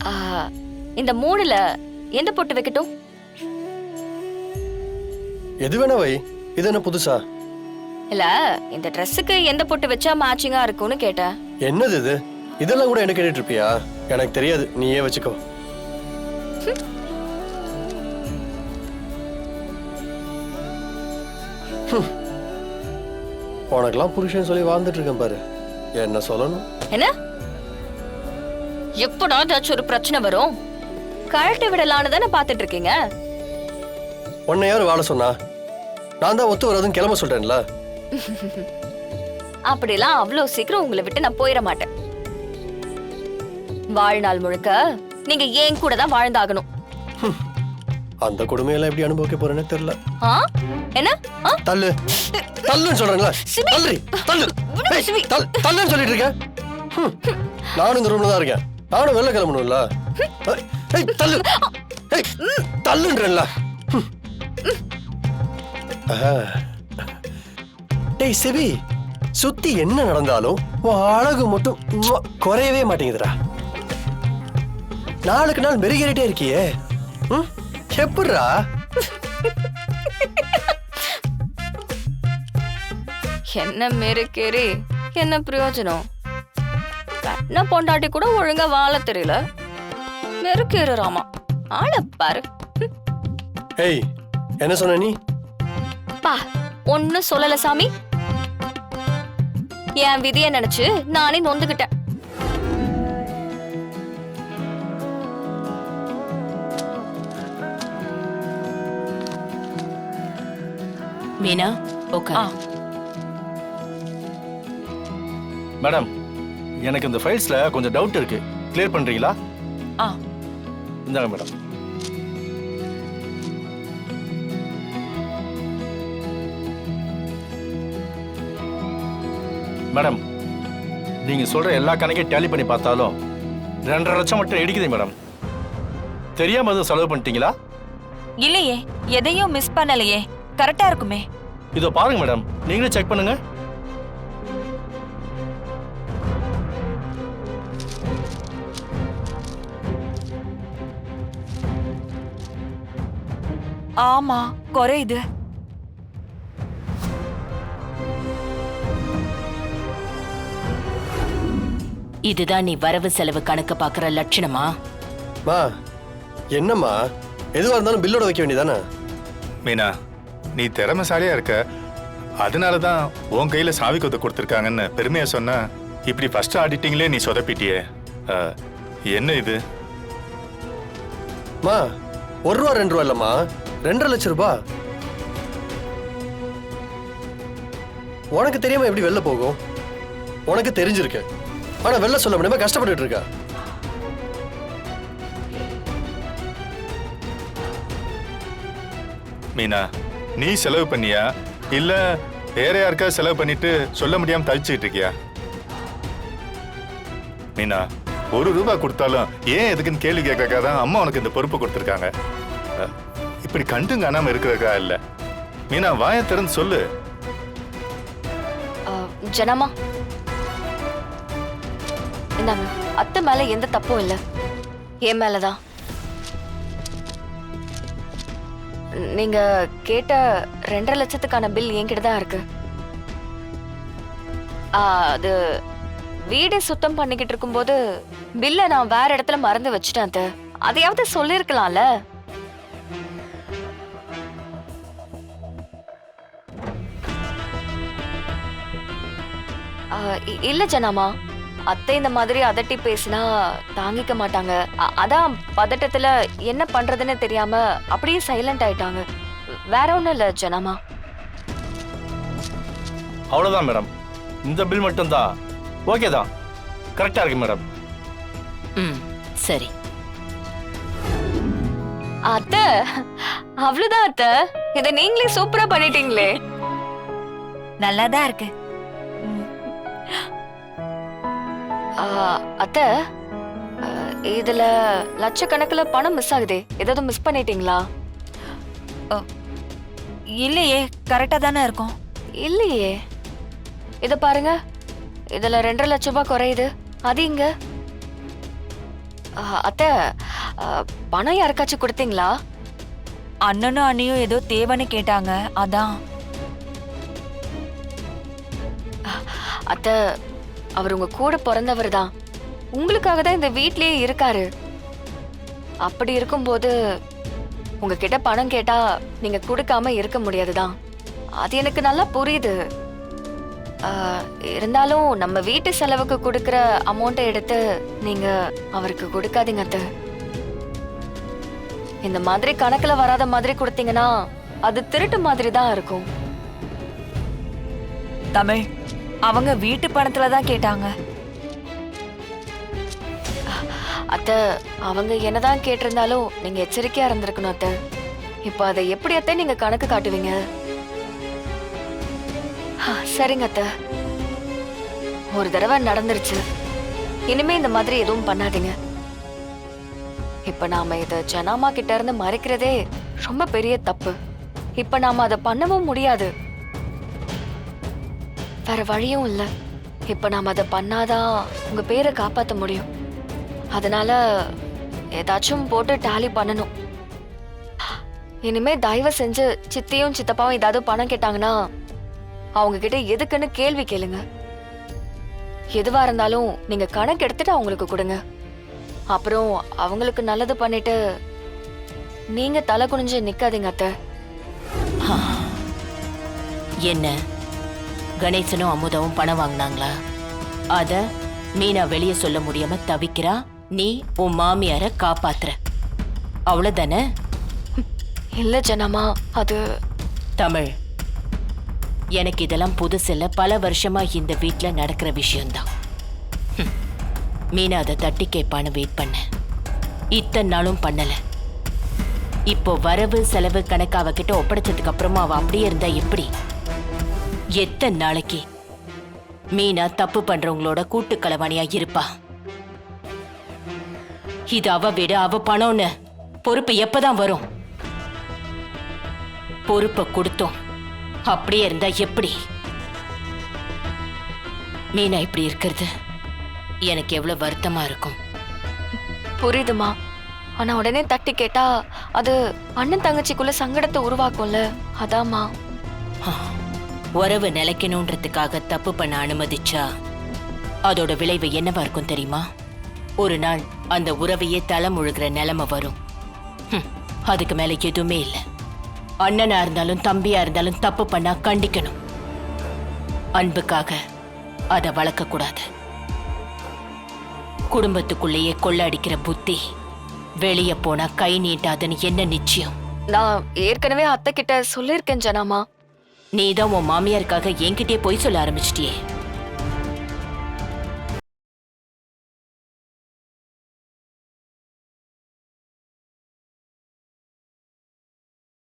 ஆ, இந்த 3ல எந்த பொட்டு வைக்கட்டும்? எது வேணா வை. இது என்ன புதுசா? இல்ல, இந்த ட்ரெஸ்ஸுக்கு எந்த பொட்டு வச்சா மேட்சிங்கா இருக்கும்னு கேட்டேன். என்னது இது? இதெல்லாம் கூட என்ன கேட்டுட்டு இருப்பியா? எனக்கு தெரியாது, நீயே வச்சுக்கோ. உனக்கெல்லாம் புருஷன் சொல்லி வாழ்ந்துட்டு இருக்கேன் பாரு. என்ன சொல்லணும்? என்ன? எப்படா ஏதாச்சும் ஒரு பிரச்சனை வரும்? கழட்டி விடலான்னு தானே பாத்துட்டு இருக்கீங்க. உன்னை யாரு வாழ சொன்னா? நான் தான் ஒத்து வராதுன்னு கிளம்ப சொல்றேன்ல. அப்படிலாம் அவ்வளவு சீக்கிரம் உங்களை விட்டு நான் போயிட மாட்டேன். வாழ்நாள் முழுக்க நீங்க ஏன் கூட தான் வாழ்ந்தாகணும். அந்த கொடுமையெல்லாம் எப்படி அனுபவிக்க போறேன்னு தெரியல. ஆ? என்ன? ஆ? தள்ளு தள்ளுன்னு சொல்றேன்ல. சிவி. தள்ளு தள்ளு. ஏய், சிவி. தள்ளுன்னு சொல்லிட்டு இருக்கேன். நானும் இந்த ரூம்ல தான் இருக்கேன். நானும் வெளில கிளம்பணும்ல. ஏய், தள்ளு. ஏய், தள்ளுன்றேன்ல. டேய் சிவி, சுத்தி என்ன நடந்தாலும் உன் அழகு மட்டும் குறையவே மாட்டேங்குதுடா. நாளுக்கு நாள் மெருகேறிட்டே இருக்கியே. எப்படிரா? என்ன மெருக்கேறி என்ன பிரயோஜனம்? கட்டின பொண்டாட்டி கூட ஒழுங்கா வாழ தெரியல, மெருக்கேறாமா ஆள பாரு. ஏய், என்ன சொன்ன நீ? பா, ஒன்னும் சொல்லல சாமி. என் விதிய நினைச்சு நானே நொந்துகிட்டேன். மீனா, ஓகே. மேடம், எனக்கு இந்த ஃபைல்ஸ்ல கொஞ்சம் டவுட் இருக்கு. கிளியர் பண்றீங்களா? இந்தாங்க மேடம். மேடம், நீங்க சொல்ற எல்லா கணக்கையும் டேலி பண்ணி பார்த்தாலும் 2.5 லட்சம் மட்டும் இடிக்குது மேடம். தெரியாம எதுவும் செலவு பண்ணிட்டீங்களா? இல்லையே, எதையும் மிஸ் பண்ணலையே, கரெக்டா இருக்குமே. இதோ பாருங்க மேடம், நீங்களே செக் பண்ணுங்க. ஆமா, குறையுது. இதுதான் நீ வரவு செலவு கணக்கு பாக்குற லட்சணமா? மா, என்னம்மா? எதுவா இருந்தாலும் பில்லோட வைக்க வேண்டியதானே? மீனா, நீ திறமைசாலியா இருக்க, அதனாலதான் உன் கையில சாவி கொத்து கொடுத்துருக்காங்கன்னு பெருமையா சொன்ன. இப்படி ஃபர்ஸ்ட் ஆடிட்டிங்லேயே நீ சொதப்பிட்டியே. என்ன இது? மா, 1 ரூபா 2 ரூபா இல்லம்மா, 2.5 லட்சம் ரூபாய். உனக்கு தெரியாம எப்படி வெளில போகும்? உனக்கு தெரிஞ்சிருக்கு, ஆனா வெளில சொல்ல முடியாம கஷ்டப்பட்டுட்டு இருக்க. மீனா, நீ செலவு பண்ணியா இல்ல வேற யாருக்கா செலவு பண்ணிட்டு சொல்ல முடியாம தவிச்சிட்டு இருக்கியா? மீனா, 1 ரூபாய் கொடுத்தாலும் ஏன் எதுக்குன்னு கேள்வி கேட்கறக்கா தான் அம்மா உனக்கு இந்த பொறுப்பு கொடுத்துருக்காங்க. இப்படி கண்டும் காணாம இருக்கிறக்கா இல்ல. மீனா, வாயை திறந்து சொல்லு. ஜனமா, இந்தாங்க. அத்தை மேல எந்த தப்பும் இல்ல, என் மேலதான். நீங்க கேட்ட 2.5 லட்சத்துக்கான பில் என்கிட்ட தான் இருக்கு. அது வீடு சுத்தம் பண்ணிக்கிட்டு இருக்கும்போது பில்ல நான் வேற இடத்துல மறந்து வச்சுட்டேன் அத்தை. அதையாவது சொல்லிருக்கலாம்ல. இல்ல ஜனாமா, அத்தை இந்த மாதிரி அதட்டி பேசினா தாங்கிக்க மாட்டாங்க. அதான் பதட்டத்துல என்ன பண்றதுன்னு தெரியாம அப்படியே சைலண்ட் ஆயிட்டாங்க. வேற ஒண்ணும் இல்ல ஜனாமா. அவ்வளவுதான் மேடம். இந்த பில் மட்டும் தான் ஓகே தான், கரெக்டா இருக்கு மேடம். சரி அத்தை, அவ்வளவுதான் அத்தை. இதை நீங்களே சூப்பரா பண்ணிட்டீங்களே. நல்லாதான் இருக்கு. அத்தை, இதுல லட்சக்கணக்குல பணம் மிஸ் ஆகுதே, ஏதாவது மிஸ் பண்ணிட்டீங்களா? இல்லையே, கரெக்டா தானே இருக்கும். இல்லையே, இத பாருங்க, இதுல 2.5 லட்சம் ரூபாய் குறையுது. அது இங்க அத்தை, பணம் யாருக்காச்சும் கொடுத்தீங்களா? அண்ணனும் அண்ணியும் ஏதோ தேவைன்னு கேட்டாங்க, அதான். அத்தை, அவர் உங்க கூட பிறந்தவர் தான். உங்களுக்காக தான் இந்த வீட்லயே இருக்காரு. அப்படி இருக்கும்போது உங்ககிட்ட பணம் கேட்டா நீங்க கொடுக்காம இருக்க முடியாதுதான். அது எனக்கு நல்லா புரியுது. இருந்தாலும் நம்ம வீட்டு செலவுக்கு கொடுக்கிற அமௌண்ட்டை எடுத்து நீங்க அவருக்கு கொடுக்காதீங்க அத்தை. இந்த மாதிரி கணக்குல வராத மாதிரி கொடுத்தீங்கன்னா அது திருட்டு மாதிரி தான் இருக்கும். தமிழ், அவங்க வீட்டு பணத்துல தான் கேட்டாங்க. அத்தை, அவங்க என்னதான் கேட்டிருந்தாலும் நீங்க எச்சரிக்கையா இருந்திருக்கணும் அத்தை. இப்ப அதை எப்படி அத்தை நீங்க கணக்கு காட்டுவீங்க? சரிங்க அத்தை, ஒரு தடவை நடந்துருச்சு. இனிமே இந்த மாதிரி எதுவும் பண்ணாதீங்க. இப்ப நாம இத ஜனாமா கிட்ட இருந்து மறைக்கிறதே ரொம்ப பெரிய தப்பு. இப்ப நாம அதை பண்ணவும் முடியாது. வேற வழியும் இல்ல. இப்ப நாம அதை பண்ணாதான் உங்க பேரை காப்பாத்த முடியும். அதனால ஏதாச்சும் போட்டு டாலி பண்ணணும். இனிமே தயவு செஞ்சு சித்தியும் சித்தப்பாவும் ஏதாவது பணம் கேட்டாங்கன்னா அவங்க கிட்ட எதுக்குன்னு கேள்வி கேளுங்க. எதுவா இருந்தாலும் நீங்க கணக்கு எடுத்துட்டு அவங்களுக்கு கொடுங்க. அப்புறம் அவங்களுக்கு நல்லது பண்ணிட்டு நீங்க தலை குனிஞ்சு நிக்காதீங்க அத்தை. என்ன, கணேசனும் அமுதாவும் பணம் வாங்கினாங்களா? அத மீனா வெளியே சொல்ல முடியாம தவிக்கிறா. நீ உன் மாமியார காப்பாத்துற, அவ்வளவுதானே? இல்ல ஜனமா, அது தமிழ், எனக்கு இதெல்லாம் புதுசில்ல. பல வருஷமா இந்த வீட்ல நடக்கிற விஷயம்தான். மீனா அதை தட்டி கேட்பான்னு வெயிட் பண்ண, இத்தனை நாளும் பண்ணல. இப்போ வரவு செலவு கணக்கு அவகிட்ட ஒப்படைச்சதுக்கு அப்புறமா அவ அப்படியே இருந்தா எப்படி? எத்தனை நாளைக்கு மீனா தப்பு பண்றவங்களோட கூட்டு களவாணியா இருப்பா? இது அவ வீடு, அவ பணம்னு பொறுப்பு எப்பதான் வரும்? பொறுப்பை கொடுத்தோம் அப்படியே இருந்தா எப்படி? மீனா இப்படி இருக்கிறது எனக்கு எவ்வளவு வருத்தமா இருக்கும். புரியுதுமா. ஆனா உடனே தட்டி கேட்டா அது அண்ணன் தங்கச்சிக்குள்ள சங்கடத்தை உருவாக்கும்ல, அதாம்மா. உறவு நிலைக்கணும்ன்றதுக்காக தப்பு பண்ண அனுமதிச்சா அதோட விளைவு என்னவா இருக்கும் தெரியுமா? ஒரு நாள் அந்த உறவையே தலை முழுகிற நிலைமை வரும். அதுக்கு மேல எதுவுமே இல்லை. அண்ணனா இருந்தாலும் தம்பியா இருந்தாலும் தப்பு பண்ணா கண்டிக்கணும். அன்புக்காக அதை வளர்க்க கூடாது. குடும்பத்துக்குள்ளேயே கொள்ளடிக்கிற புத்தி வெளியே போனா கை நீட்டாதுன்னு என்ன நிச்சயம்? நான் ஏற்கனவே அத்தை கிட்ட சொல்லியிருக்கேன் ஜனாமா. நீதான் உன் மாமியாருக்காக என்கிட்டயே பொய் சொல்ல ஆரம்பிச்சிட்டியே.